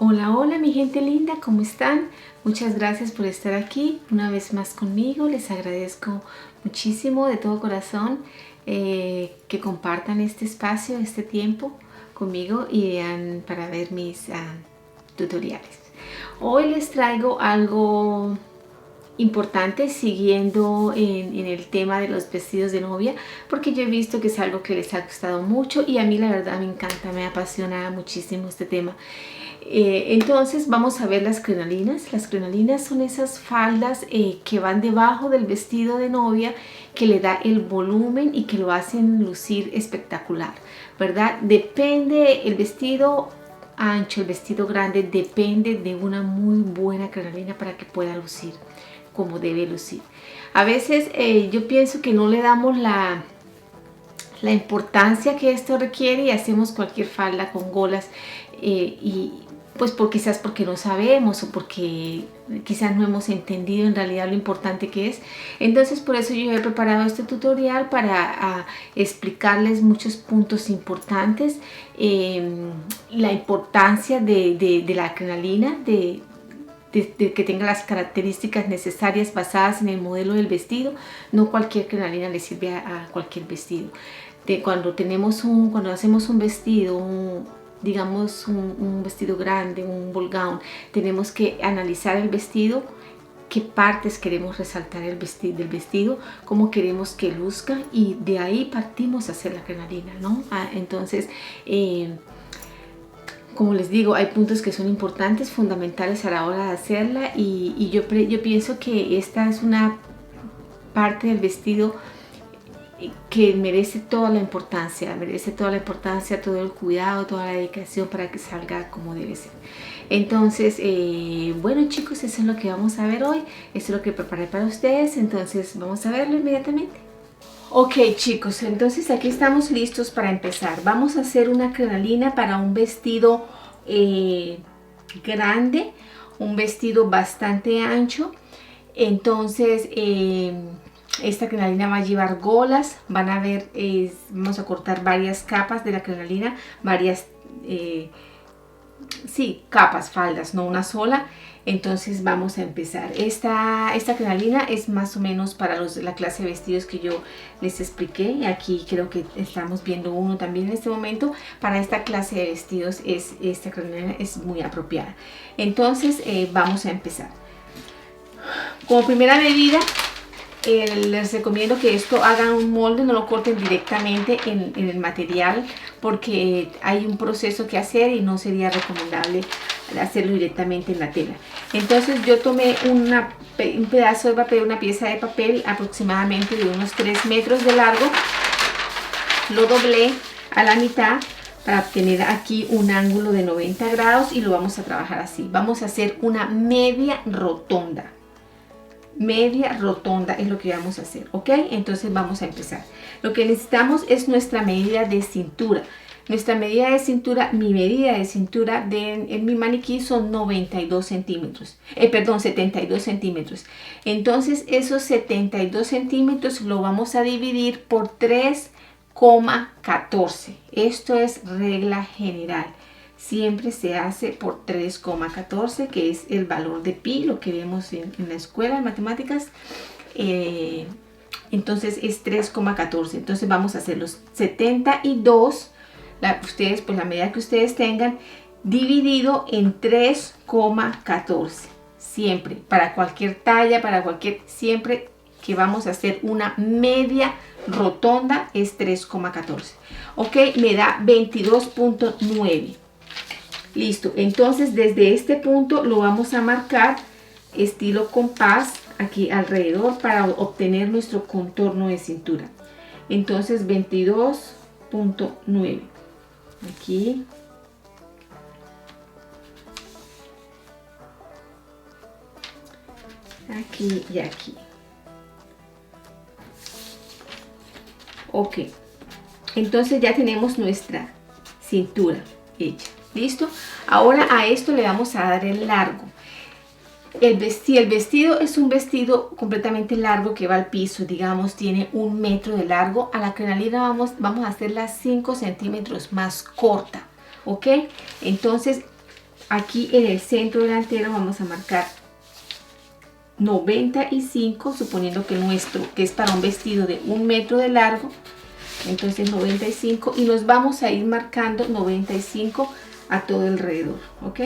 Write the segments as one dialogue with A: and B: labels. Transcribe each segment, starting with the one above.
A: Hola, hola mi gente linda, ¿cómo están? Muchas gracias por estar aquí una vez más conmigo. Les agradezco muchísimo de todo corazón que compartan este espacio, este tiempo conmigo y para ver mis tutoriales. Hoy les traigo algo importante siguiendo en el tema de los vestidos de novia, porque yo he visto que es algo que les ha gustado mucho y a mí la verdad me encanta, me apasiona muchísimo este tema. Entonces vamos a ver las crinolinas. Las crinolinas son esas faldas que van debajo del vestido de novia, que le da el volumen y que lo hacen lucir espectacular, ¿verdad? Depende el vestido ancho, el vestido grande, depende de una muy buena crinolina para que pueda lucir como debe lucir. A veces yo pienso que no le damos la importancia que esto requiere y hacemos cualquier falda con golas y pues quizás porque no sabemos o porque quizás no hemos entendido en realidad lo importante que es. Entonces por eso yo he preparado este tutorial para explicarles muchos puntos importantes, la importancia de la crinolina, de que tenga las características necesarias basadas en el modelo del vestido. No cualquier crinolina le sirve a cualquier vestido. Cuando hacemos un vestido, digamos un vestido grande, un ball gown, tenemos que analizar el vestido, qué partes queremos resaltar del vestido, cómo queremos que luzca, y de ahí partimos a hacer la crinolina, ¿no? Entonces, como les digo, hay puntos que son importantes, fundamentales a la hora de hacerla, y yo pienso que esta es una parte del vestido que merece toda la importancia, todo el cuidado, toda la dedicación para que salga como debe ser. Entonces, bueno chicos, eso es lo que vamos a ver hoy, eso es lo que preparé para ustedes, entonces vamos a verlo inmediatamente. Ok chicos, entonces aquí estamos listos para empezar. Vamos a hacer una crinolina para un vestido grande, un vestido bastante ancho. Entonces esta crinolina va a llevar golas, van a ver, vamos a cortar varias capas de la crinolina, varias capas, faldas, no una sola. Entonces vamos a empezar. Esta crinolina es más o menos para la clase de vestidos que yo les expliqué, y aquí creo que estamos viendo uno también en este momento. Para esta clase de vestidos esta crinolina es muy apropiada. Entonces vamos a empezar. Como primera medida, les recomiendo que esto hagan un molde, no lo corten directamente en el material, porque hay un proceso que hacer y no sería recomendable hacerlo directamente en la tela. Entonces yo tomé un pedazo de papel, una pieza de papel aproximadamente de unos 3 metros de largo, lo doblé a la mitad para obtener aquí un ángulo de 90 grados y lo vamos a trabajar así. Vamos a hacer una media rotonda. Media rotonda es lo que vamos a hacer, ¿ok? Entonces vamos a empezar. Lo que necesitamos es nuestra medida de cintura. Nuestra medida de cintura, mi medida de cintura en mi maniquí son 92 centímetros. Perdón, 72 centímetros. Entonces esos 72 centímetros lo vamos a dividir por 3,14. Esto es regla general. Siempre se hace por 3,14, que es el valor de pi, lo que vemos en la escuela de matemáticas. Entonces es 3,14. Entonces vamos a hacer los 72, ustedes, pues la medida que ustedes tengan, dividido en 3,14. Siempre, para cualquier talla, siempre que vamos a hacer una media rotonda es 3,14. Ok, me da 22,9. Listo, entonces desde este punto lo vamos a marcar estilo compás aquí alrededor para obtener nuestro contorno de cintura. Entonces 22,9 aquí, aquí y aquí. Ok, entonces ya tenemos nuestra cintura hecha. ¿Listo? Ahora a esto le vamos a dar el largo. El vestido es un vestido completamente largo que va al piso, digamos, tiene 1 metro de largo. A la crinolina vamos a hacerla 5 centímetros más corta, ¿ok? Entonces aquí en el centro delantero vamos a marcar 95, suponiendo que nuestro, que es para un vestido de 1 metro de largo, entonces 95, y nos vamos a ir marcando 95 a todo alrededor, ¿ok?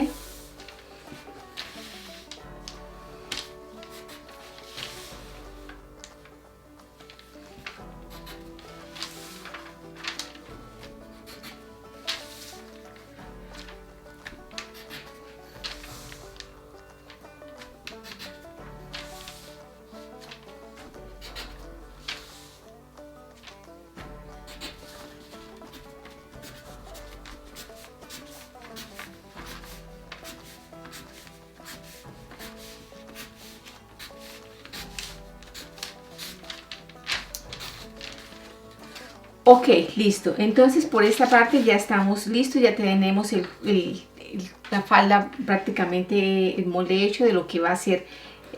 A: Ok, listo. Entonces por esta parte ya estamos listos, ya tenemos la falda prácticamente el molde hecho de lo que va a ser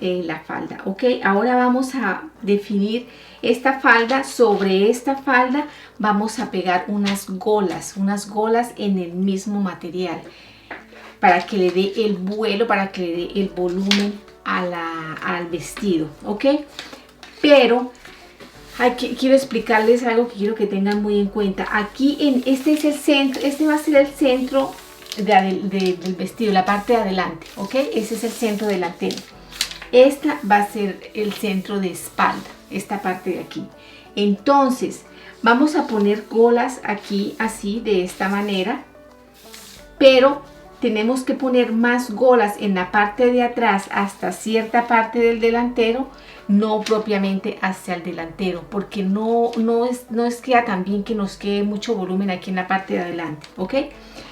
A: la falda. Ok, ahora vamos a definir esta falda. Sobre esta falda vamos a pegar unas golas en el mismo material para que le dé el vuelo, para que le dé el volumen al vestido. Ok, pero quiero explicarles algo que quiero que tengan muy en cuenta. Aquí este es el centro, este va a ser el centro del vestido, la parte de adelante, ¿ok? Ese es el centro delantero. Esta va a ser el centro de espalda, esta parte de aquí. Entonces, vamos a poner golas aquí, así, de esta manera, pero tenemos que poner más golas en la parte de atrás hasta cierta parte del delantero, no propiamente hacia el delantero, porque no es queda tan bien que nos quede mucho volumen aquí en la parte de adelante, ¿ok?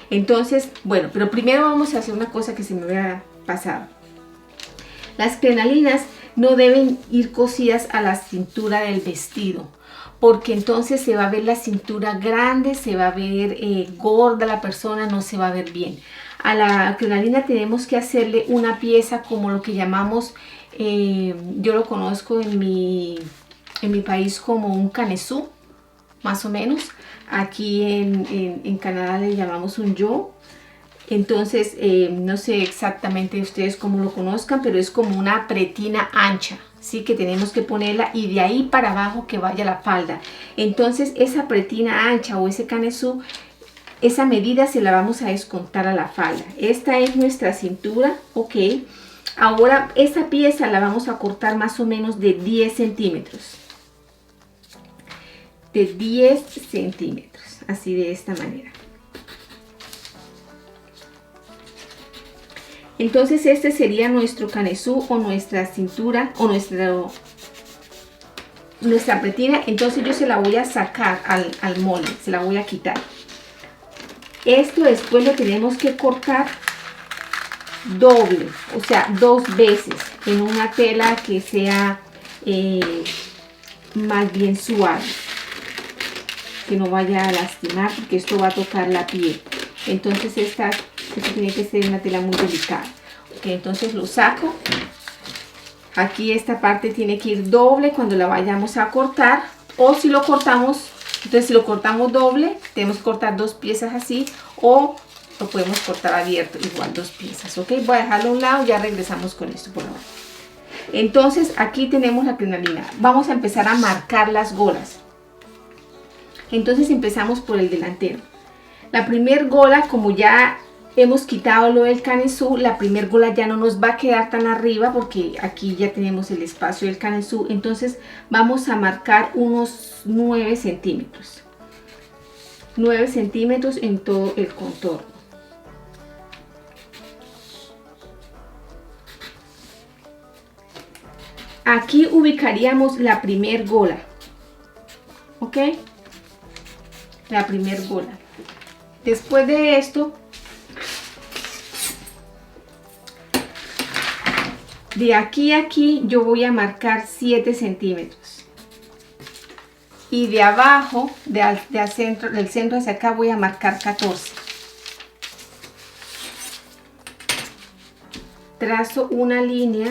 A: Entonces, bueno, pero primero vamos a hacer una cosa que se me había pasado. Las crinolinas no deben ir cosidas a la cintura del vestido, porque entonces se va a ver la cintura grande, se va a ver gorda la persona, no se va a ver bien. A la crinolina tenemos que hacerle una pieza como lo que llamamos, yo lo conozco en mi país como un canesú, más o menos. Aquí en Canadá le llamamos un yo. Entonces, no sé exactamente ustedes cómo lo conozcan, pero es como una pretina ancha, ¿sí? Que tenemos que ponerla y de ahí para abajo que vaya la falda. Entonces, esa pretina ancha o ese canesú, esa medida se la vamos a descontar a la falda. Esta es nuestra cintura, ok. Ahora, esa pieza la vamos a cortar más o menos de 10 centímetros. De 10 centímetros, así de esta manera. Entonces este sería nuestro canesú o nuestra cintura o nuestra pretina. Entonces yo se la voy a sacar al molde, se la voy a quitar. Esto después lo tenemos que cortar doble, o sea, 2 veces en una tela que sea más bien suave, que no vaya a lastimar porque esto va a tocar la piel. Entonces esto tiene que ser una tela muy delicada. Ok, entonces lo saco. Aquí esta parte tiene que ir doble cuando la vayamos a cortar, o si lo cortamos, entonces si lo cortamos doble, tenemos que cortar 2 piezas así, o lo podemos cortar abierto, igual 2 piezas. Ok, voy a dejarlo a un lado, ya regresamos con esto por ahora. Entonces aquí tenemos la crinolina. Vamos a empezar a marcar las golas. Entonces empezamos por el delantero. La primer gola, como ya hemos quitado lo del canesú, la primer gola ya no nos va a quedar tan arriba porque aquí ya tenemos el espacio del canesú. Entonces vamos a marcar unos 9 centímetros. 9 centímetros en todo el contorno. Aquí ubicaríamos la primer gola. ¿Ok? La primer gola. Después de esto, de aquí a aquí yo voy a marcar 7 centímetros. Y de abajo, del centro hacia acá, voy a marcar 14. Trazo una línea.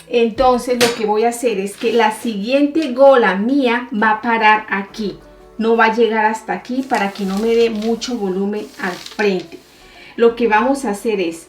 A: Entonces lo que voy a hacer es que la siguiente gola mía va a parar aquí. no va a llegar hasta aquí para que no me dé mucho volumen al frente. Lo que vamos a hacer es,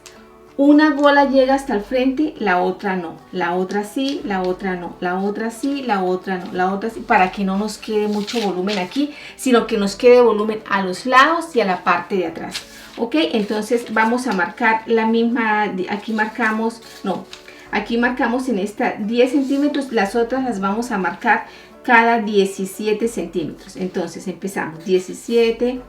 A: una gola llega hasta el frente, la otra no, la otra sí, la otra no, la otra sí, la otra no, la otra sí, para que no nos quede mucho volumen aquí, sino que nos quede volumen a los lados y a la parte de atrás. Ok, entonces vamos a marcar la misma, aquí marcamos, no, aquí marcamos en esta 10 centímetros, las otras las vamos a marcar cada 17 centímetros. Entonces empezamos 17,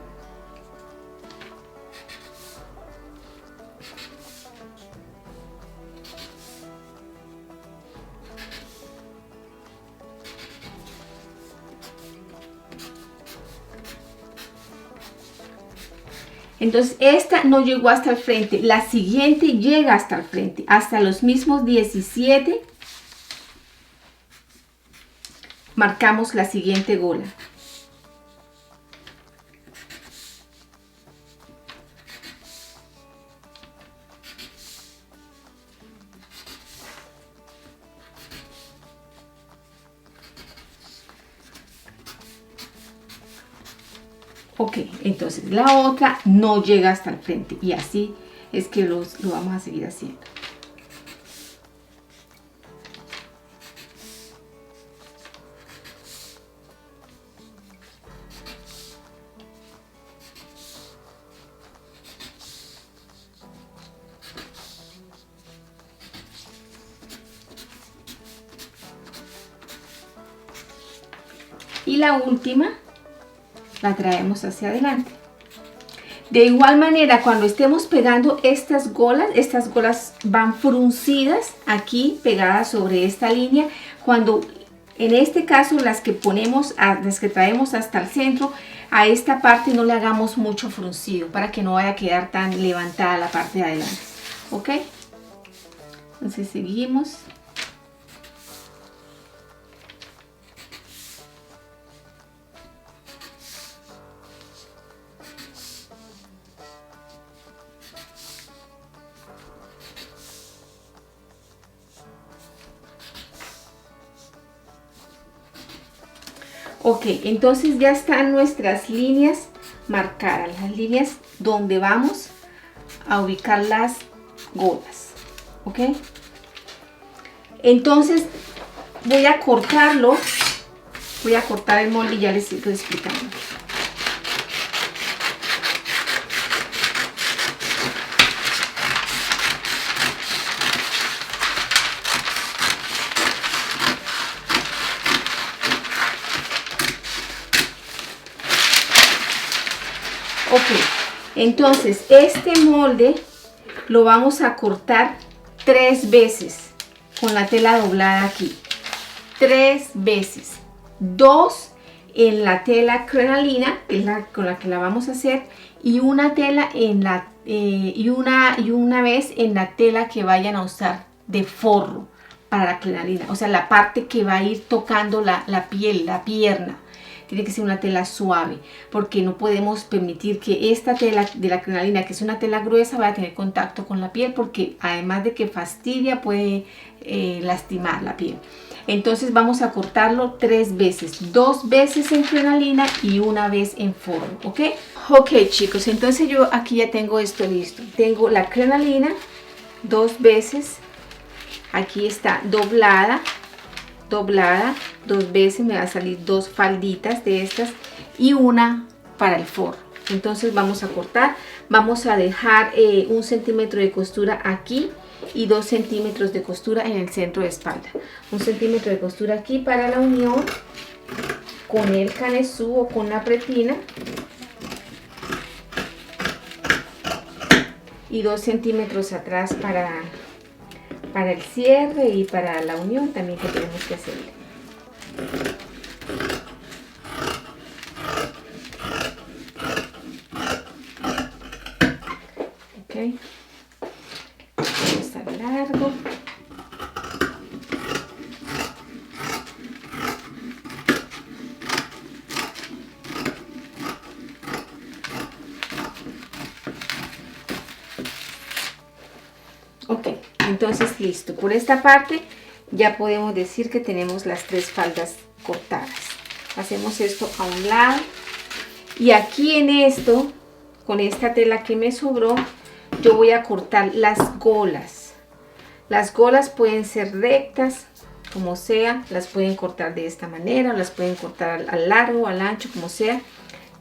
A: entonces esta no llegó hasta el frente, la siguiente llega hasta el frente, hasta los mismos 17, marcamos la siguiente gola. Ok, entonces la otra no llega hasta el frente y así es que lo vamos a seguir haciendo. Y la última la traemos hacia adelante. De igual manera, cuando estemos pegando estas golas van fruncidas aquí pegadas sobre esta línea. Cuando en este caso las que traemos hasta el centro, a esta parte no le hagamos mucho fruncido para que no vaya a quedar tan levantada la parte de adelante. ¿Ok? Entonces seguimos. Ok, entonces ya están nuestras líneas marcadas, las líneas donde vamos a ubicar las golas. Ok, entonces voy a cortarlo, voy a cortar el molde y ya les estoy explicando. Ok, entonces este molde lo vamos a cortar 3 veces con la tela doblada aquí. 3 veces. 2 en la tela crenalina, que es con la que la vamos a hacer, y una tela en la y una vez en la tela que vayan a usar de forro para la crenalina. O sea, la parte que va a ir tocando la piel, la pierna. Tiene que ser una tela suave, porque no podemos permitir que esta tela de la crenalina, que es una tela gruesa, vaya a tener contacto con la piel, porque además de que fastidia, puede lastimar la piel. Entonces vamos a cortarlo 3 veces, 2 veces en crenalina y una vez en forro, ¿ok? Ok, chicos, entonces yo aquí ya tengo esto listo. Tengo la crenalina 2 veces, aquí está doblada 2 veces, me va a salir 2 falditas de estas y una para el forro. Entonces vamos a cortar, vamos a dejar 1 centímetro de costura aquí y 2 centímetros de costura en el centro de espalda. 1 centímetro de costura aquí para la unión con el canesú o con la pretina y 2 centímetros atrás para el cierre y para la unión también que tenemos que hacer. Ok, vamos a largo. Ok, entonces listo. Por esta parte ya podemos decir que tenemos las 3 faldas cortadas. Hacemos esto a un lado. Y aquí en esto, con esta tela que me sobró, yo voy a cortar las golas. Las golas pueden ser rectas, como sea. Las pueden cortar de esta manera, o las pueden cortar al largo, al ancho, como sea.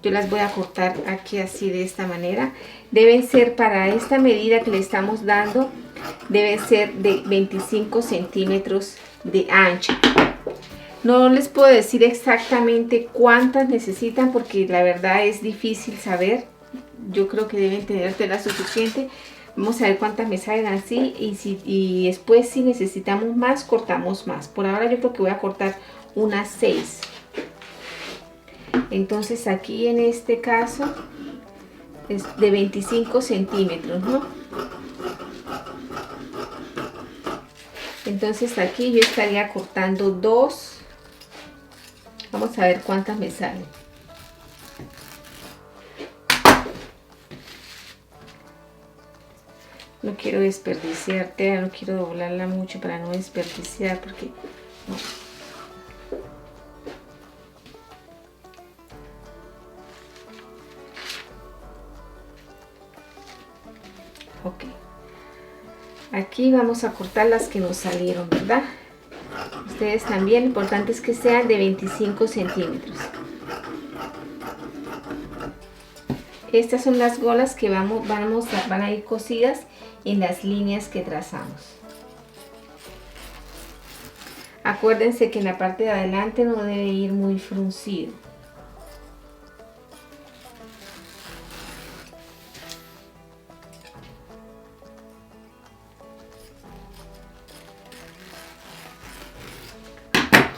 A: Yo las voy a cortar aquí así de esta manera. Deben ser para esta medida que le estamos dando, deben ser de 25 centímetros de ancho. No les puedo decir exactamente cuántas necesitan porque la verdad es difícil saber. Yo creo que deben tener tela suficiente. Vamos a ver cuántas me salen así y después si necesitamos más, cortamos más. Por ahora yo creo que voy a cortar unas 6. Entonces aquí en este caso es de 25 centímetros, ¿no? Entonces aquí yo estaría cortando 2. Vamos a ver cuántas me salen. No quiero desperdiciar tela, no quiero doblarla mucho para no desperdiciar porque no. Ok. Aquí vamos a cortar las que nos salieron, ¿verdad? Ustedes también, lo importante es que sean de 25 centímetros. Estas son las golas que van a ir cosidas en las líneas que trazamos. Acuérdense que en la parte de adelante no debe ir muy fruncido.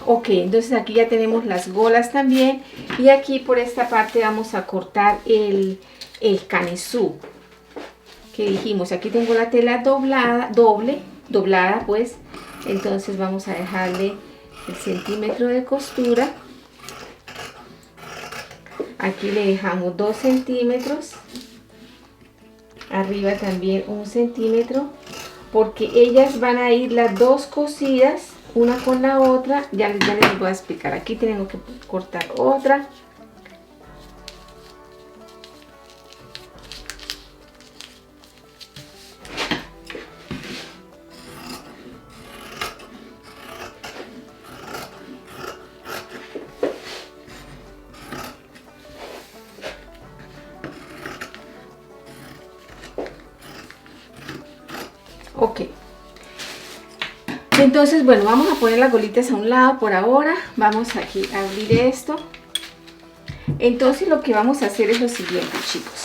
A: Ok, entonces aquí ya tenemos las golas también y aquí por esta parte vamos a cortar el canesú que dijimos. Aquí tengo la tela doblada pues, entonces vamos a dejarle el centímetro de costura. Aquí le dejamos 2 centímetros, arriba también 1 centímetro, porque ellas van a ir las dos cosidas una con la otra. Ya les voy a explicar. Aquí tenemos que cortar otra. Ok. Entonces, bueno, vamos a poner las bolitas a un lado por ahora. Vamos aquí a abrir esto. Entonces lo que vamos a hacer es lo siguiente, chicos.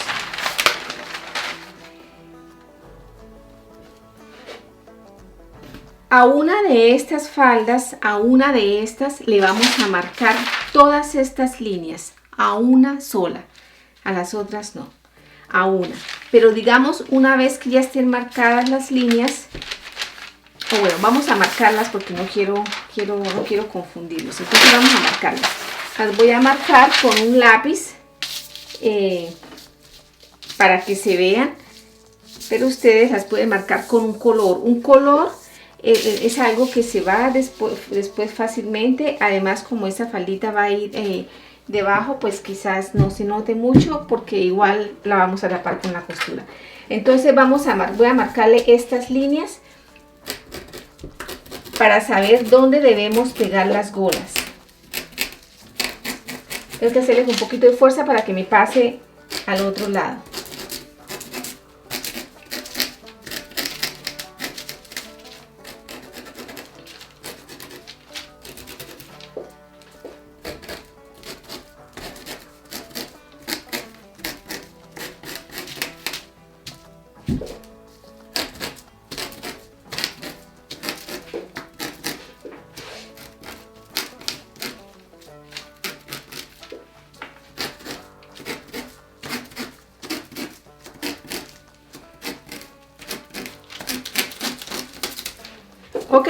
A: A una de estas faldas, a una de estas le vamos a marcar todas estas líneas, a una sola. A las otras no, a una. Pero digamos, una vez que ya estén marcadas las líneas, o bueno, vamos a marcarlas porque no quiero confundirlos. Entonces vamos a marcarlas. Las voy a marcar con un lápiz para que se vean, pero ustedes las pueden marcar con un color. Un color es algo que se va después fácilmente. Además, como esa faldita va a ir debajo, pues quizás no se note mucho porque igual la vamos a tapar con la costura. Entonces voy a marcarle estas líneas para saber dónde debemos pegar las golas. Tengo que hacerles un poquito de fuerza para que me pase al otro lado. Ok,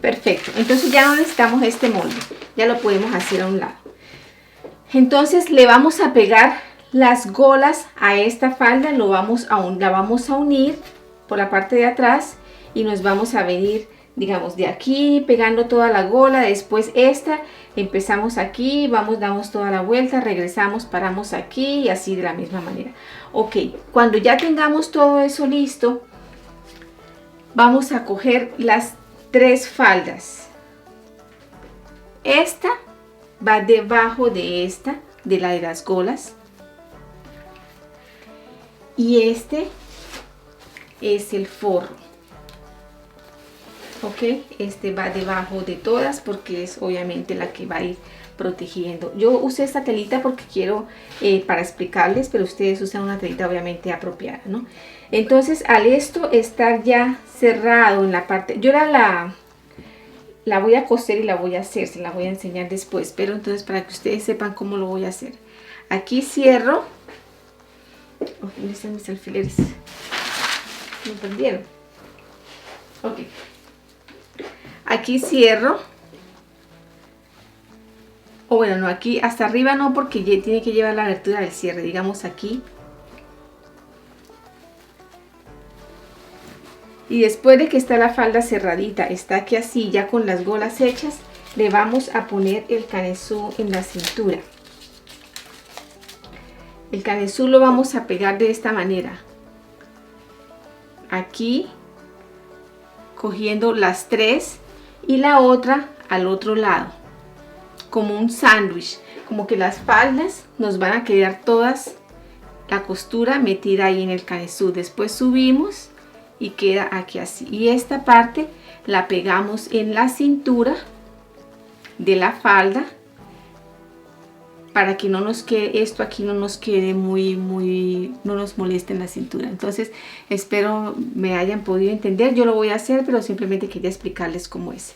A: perfecto. Entonces ya no necesitamos este molde, ya lo podemos hacer a un lado. Entonces le vamos a pegar las golas a esta falda, la vamos a unir por la parte de atrás y nos vamos a venir digamos, de aquí pegando toda la gola, después esta, empezamos aquí, vamos, damos toda la vuelta, regresamos, paramos aquí y así de la misma manera. Ok, cuando ya tengamos todo eso listo, vamos a coger las 3 faldas. Esta va debajo de esta, de la de las golas. Y este es el forro. Ok, este va debajo de todas porque es obviamente la que va a ir protegiendo. Yo usé esta telita porque quiero para explicarles, pero ustedes usan una telita obviamente apropiada, ¿no? Entonces al esto estar ya cerrado en la parte, yo la voy a coser y la voy a hacer, se la voy a enseñar después, pero entonces para que ustedes sepan cómo lo voy a hacer. Aquí cierro. Oh, ¿dónde están mis alfileres? ¿Me perdieron? Ok. Aquí cierro. O bueno, no, aquí hasta arriba no, porque ya tiene que llevar la abertura del cierre. Digamos aquí. Y después de que está la falda cerradita, está aquí así, ya con las golas hechas, le vamos a poner el canesú en la cintura. El canesú lo vamos a pegar de esta manera. Aquí, cogiendo las 3 y la otra al otro lado. Como un sándwich, como que las faldas nos van a quedar todas la costura metida ahí en el canesú. Después subimos y queda aquí así. Y esta parte la pegamos en la cintura de la falda para que no nos quede esto aquí, no nos quede no nos moleste en la cintura. Entonces espero me hayan podido entender. Yo lo voy a hacer, pero simplemente quería explicarles cómo es.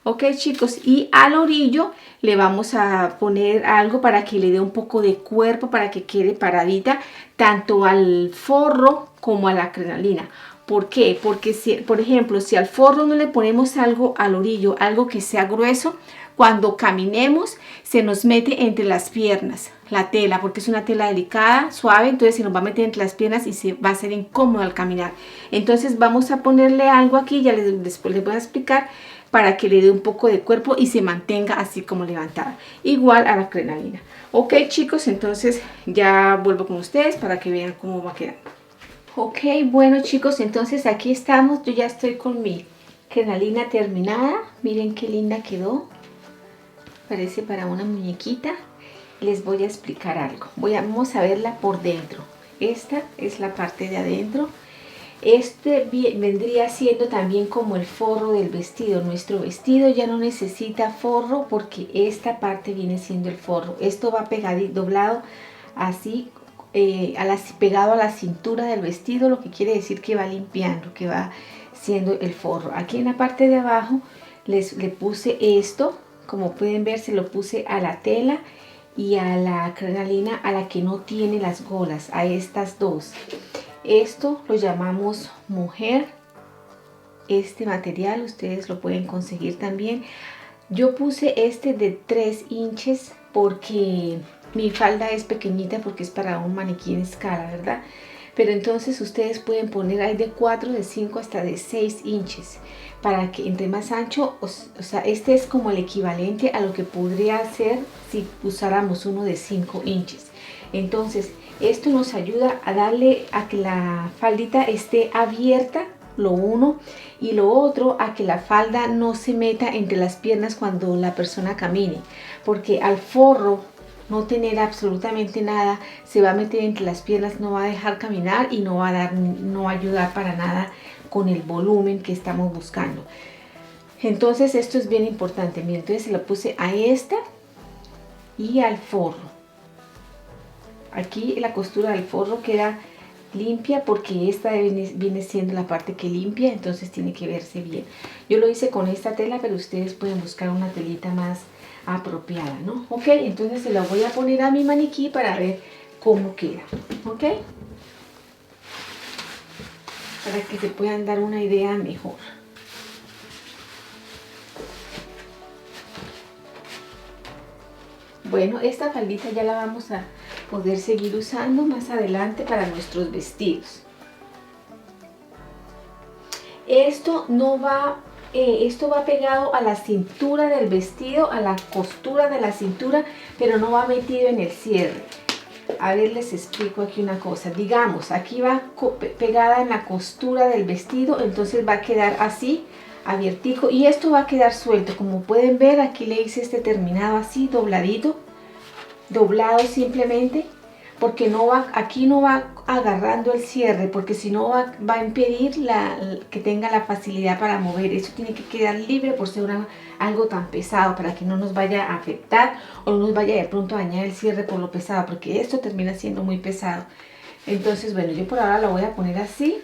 A: Ok, chicos, y al orillo le vamos a poner algo para que le dé un poco de cuerpo, para que quede paradita tanto al forro como a la crinolina. ¿Por qué? Porque si, por ejemplo, si al forro no le ponemos algo al orillo, algo que sea grueso, cuando caminemos se nos mete entre las piernas la tela, porque es una tela delicada, suave, entonces se nos va a meter entre las piernas y se va a hacer incómodo al caminar. Entonces vamos a ponerle algo aquí, ya después les voy a explicar, para que le dé un poco de cuerpo y se mantenga así como levantada, igual a la crinolina. Ok, chicos, entonces ya vuelvo con ustedes para que vean cómo va quedando. Ok, bueno, chicos, entonces aquí estamos. Yo ya estoy con mi crinolina terminada. Miren qué linda quedó. Parece para una muñequita. Les voy a explicar algo. Vamos a verla por dentro. Esta es la parte de adentro. Este vendría siendo también como el forro del vestido. Nuestro vestido ya no necesita forro porque esta parte viene siendo el forro. Esto va pegadito, doblado así, pegado a la cintura del vestido, lo que quiere decir que va limpiando, que va siendo el forro. Aquí en la parte de abajo le puse esto, como pueden ver se lo puse a la tela y a la crinolina, a la que no tiene las golas, a estas dos. Esto lo llamamos mujer. Este material ustedes lo pueden conseguir también. Yo puse este de 3 inches porque mi falda es pequeñita, porque es para un maniquí en escala, ¿verdad? Pero entonces ustedes pueden poner ahí de 4, de 5 hasta de 6 inches para que entre más ancho. O sea, este es como el equivalente a lo que podría ser si usáramos uno de 5 inches. Entonces esto nos ayuda a darle a que la faldita esté abierta, lo uno, y lo otro, a que la falda no se meta entre las piernas cuando la persona camine, porque al forro no tener absolutamente nada, se va a meter entre las piernas, no va a dejar caminar y no va a ayudar para nada con el volumen que estamos buscando. Entonces esto es bien importante. Miren, entonces se lo puse a esta y al forro. Aquí la costura del forro queda limpia porque esta viene siendo la parte que limpia, entonces tiene que verse bien. Yo lo hice con esta tela, pero ustedes pueden buscar una telita más apropiada, ¿no? Ok, entonces se la voy a poner a mi maniquí para ver cómo queda, ¿ok? Para que se puedan dar una idea mejor. Bueno, esta faldita ya la vamos a poder seguir usando más adelante para nuestros vestidos. Esto no va esto va pegado a la cintura del vestido, a la costura de la cintura, pero no va metido en el cierre. A ver, les explico aquí una cosa. Digamos, aquí va pegada en la costura del vestido, entonces va a quedar así, abiertico, y esto va a quedar suelto. Como pueden ver, aquí le hice este terminado así, dobladito, doblado simplemente, porque no va, aquí no va agarrando el cierre, porque si no va a impedir que tenga la facilidad para mover. Eso tiene que quedar libre por ser algo tan pesado, para que no nos vaya a afectar o no nos vaya de pronto a dañar el cierre por lo pesado, porque esto termina siendo muy pesado. Entonces, bueno, yo por ahora lo voy a poner así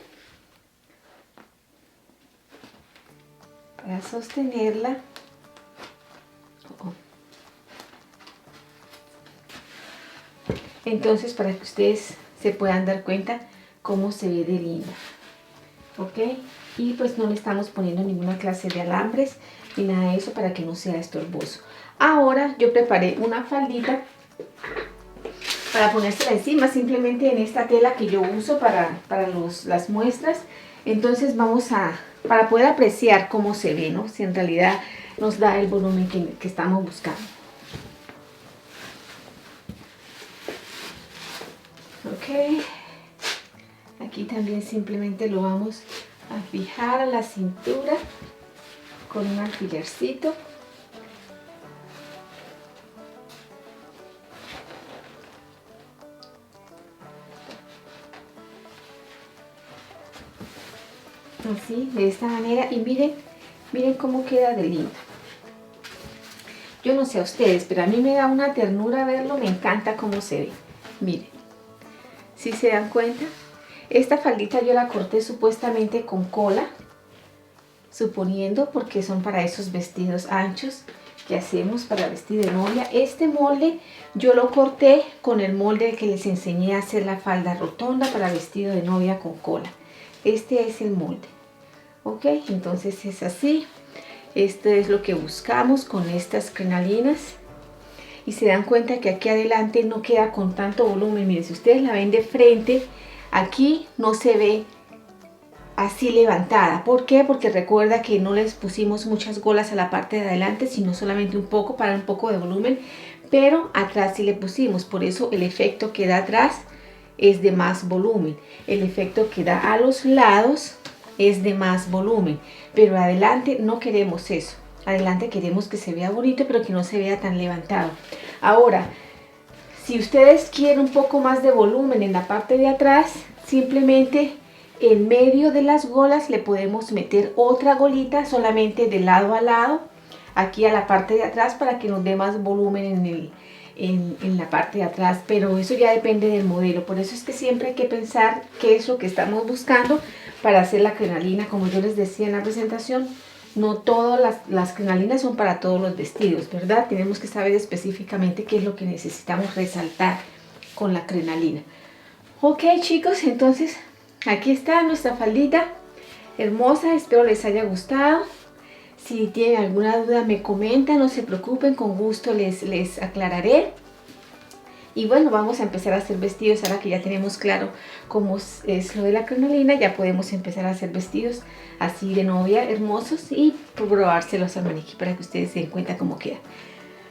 A: para sostenerla. Entonces, para que ustedes se puedan dar cuenta cómo se ve de linda, ¿ok? Y pues no le estamos poniendo ninguna clase de alambres ni nada de eso para que no sea estorboso. Ahora yo preparé una faldita para ponérsela encima, simplemente en esta tela que yo uso para las muestras. Entonces vamos para poder apreciar cómo se ve, ¿no? Si en realidad nos da el volumen que estamos buscando. Ok, aquí también simplemente lo vamos a fijar a la cintura con un alfilercito. Así, de esta manera, y miren cómo queda de lindo. Yo no sé a ustedes, pero a mí me da una ternura verlo, me encanta cómo se ve. Miren. Si se dan cuenta, esta faldita yo la corté supuestamente con cola, suponiendo, porque son para esos vestidos anchos que hacemos para vestir de novia. Este molde yo lo corté con el molde que les enseñé a hacer la falda rotonda para vestido de novia con cola. Este es el molde, ok, entonces es así. Esto es lo que buscamos con estas crinolinas. Y se dan cuenta que aquí adelante no queda con tanto volumen. Miren, si ustedes la ven de frente, aquí no se ve así levantada. ¿Por qué? Porque recuerda que no les pusimos muchas golas a la parte de adelante, sino solamente un poco para un poco de volumen. Pero atrás sí le pusimos, por eso el efecto que da atrás es de más volumen. El efecto que da a los lados es de más volumen. Pero adelante no queremos eso. Adelante queremos que se vea bonito, pero que no se vea tan levantado. Ahora, si ustedes quieren un poco más de volumen en la parte de atrás, simplemente en medio de las golas le podemos meter otra golita solamente de lado a lado, aquí a la parte de atrás, para que nos dé más volumen en la parte de atrás. Pero eso ya depende del modelo. Por eso es que siempre hay que pensar qué es lo que estamos buscando para hacer la crinolina. Como yo les decía en la presentación, no todas las crinolinas son para todos los vestidos, ¿verdad? Tenemos que saber específicamente qué es lo que necesitamos resaltar con la crinolina. Ok, chicos, entonces aquí está nuestra faldita hermosa. Espero les haya gustado. Si tienen alguna duda me comentan, no se preocupen, con gusto les aclararé. Y bueno, vamos a empezar a hacer vestidos. Ahora que ya tenemos claro cómo es lo de la crinolina, ya podemos empezar a hacer vestidos así de novia, hermosos, y probárselos al maniquí para que ustedes se den cuenta cómo queda.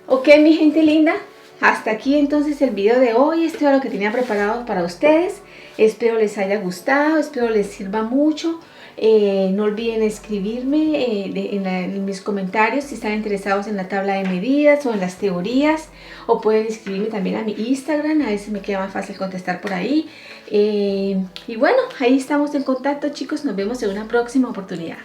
A: Ok, mi gente linda, hasta aquí entonces el video de hoy. Esto era lo que tenía preparado para ustedes. Espero les haya gustado, espero les sirva mucho. No olviden escribirme en mis comentarios si están interesados en la tabla de medidas o en las teorías, o pueden escribirme también a mi Instagram, a veces me queda más fácil contestar por ahí. Y bueno, ahí estamos en contacto, chicos. Nos vemos en una próxima oportunidad.